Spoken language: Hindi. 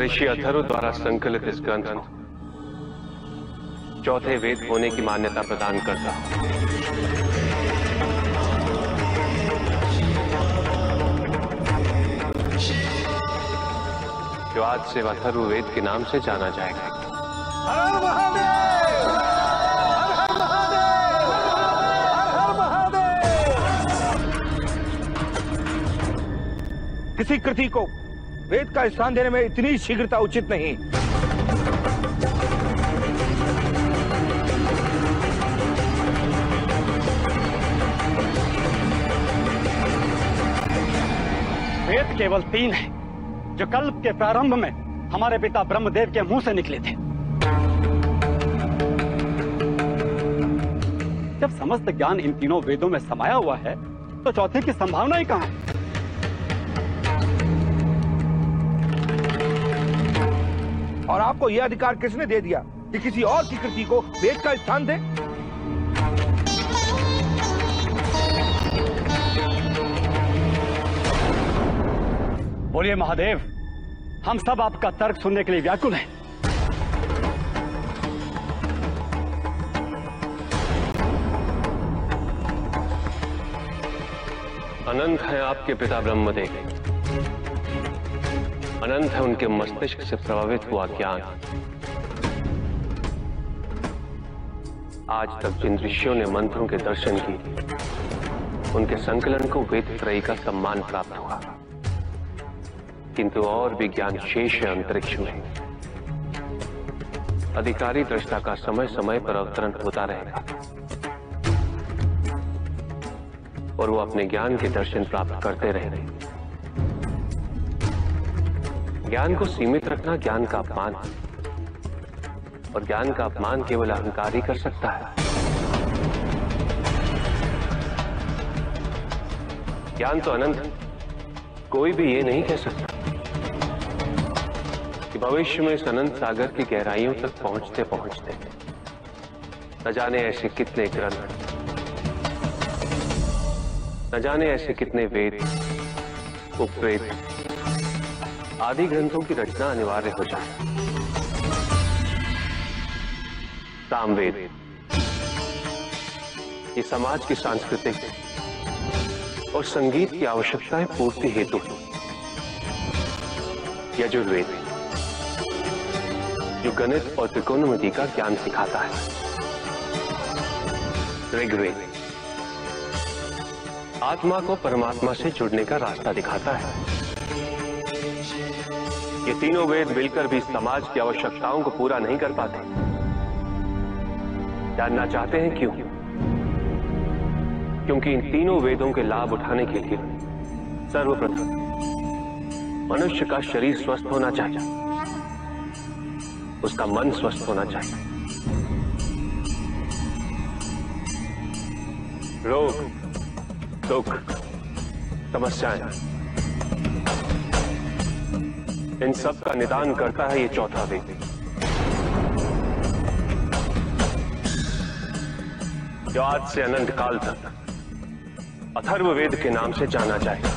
महर्षि अथर्व द्वारा संकलित इस ग्रंथ को चौथे वेद होने की मान्यता प्रदान करता हूं। जो आज से अथर्व वेद के नाम से जाना जाएगा। हर हर महादेव! हर हर महादेव! हर हर महादेव! किसी कृति को वेद का स्थान देने में इतनी शीघ्रता उचित नहीं। वेद केवल 3 है जो कल्प के प्रारंभ में हमारे पिता ब्रह्मदेव के मुंह से निकले थे। जब समस्त ज्ञान इन तीनों वेदों में समाया हुआ है तो चौथे की संभावना ही कहां है? और आपको यह अधिकार किसने दे दिया कि किसी और की कृति को वेद का स्थान दे? बोलिए महादेव, हम सब आपका तर्क सुनने के लिए व्याकुल हैं। अनंत है आपके पिता ब्रह्मदेव, अनंत है उनके मस्तिष्क से प्रभावित हुआ ज्ञान। आज तक जिन ऋषियों ने मंत्रों के दर्शन किए, उनके संकलन को वेद त्रयी का सम्मान प्राप्त हुआ, किंतु और भी ज्ञान शेष है अंतरिक्ष में। अधिकारी दृष्टा का समय समय पर अवतरण होता रहेगा और वो अपने ज्ञान के दर्शन प्राप्त करते रहेंगे। ज्ञान को सीमित रखना ज्ञान का अपमान है, और ज्ञान का अपमान केवल अहंकार ही कर सकता है। ज्ञान तो अनंत है, कोई भी ये नहीं कह सकता कि भविष्य में इस अनंत सागर की गहराइयों तक पहुंचते पहुंचते न जाने ऐसे कितने ग्रंथ, न जाने ऐसे कितने वेद, उपवेद आदि ग्रंथों की रचना अनिवार्य हो जाए। सामवेद ये समाज की सांस्कृतिक और संगीत की आवश्यकताएं पूर्ति हेतु है। यजुर्वेद जो गणित और त्रिकोणमिति का ज्ञान सिखाता है। ऋग्वेद आत्मा को परमात्मा से जुड़ने का रास्ता दिखाता है। ये तीनों वेद मिलकर भी समाज की आवश्यकताओं को पूरा नहीं कर पाते। जानना चाहते हैं क्यों? क्योंकि इन तीनों वेदों के लाभ उठाने के लिए सर्वप्रथम मनुष्य का शरीर स्वस्थ होना चाहिए, उसका मन स्वस्थ होना चाहिए। रोग, दुख, समस्याएं, इन सब का निदान करता है ये चौथा वेद, जो आज से अनंत काल तक अथर्व वेद के नाम से जाना जाएगा।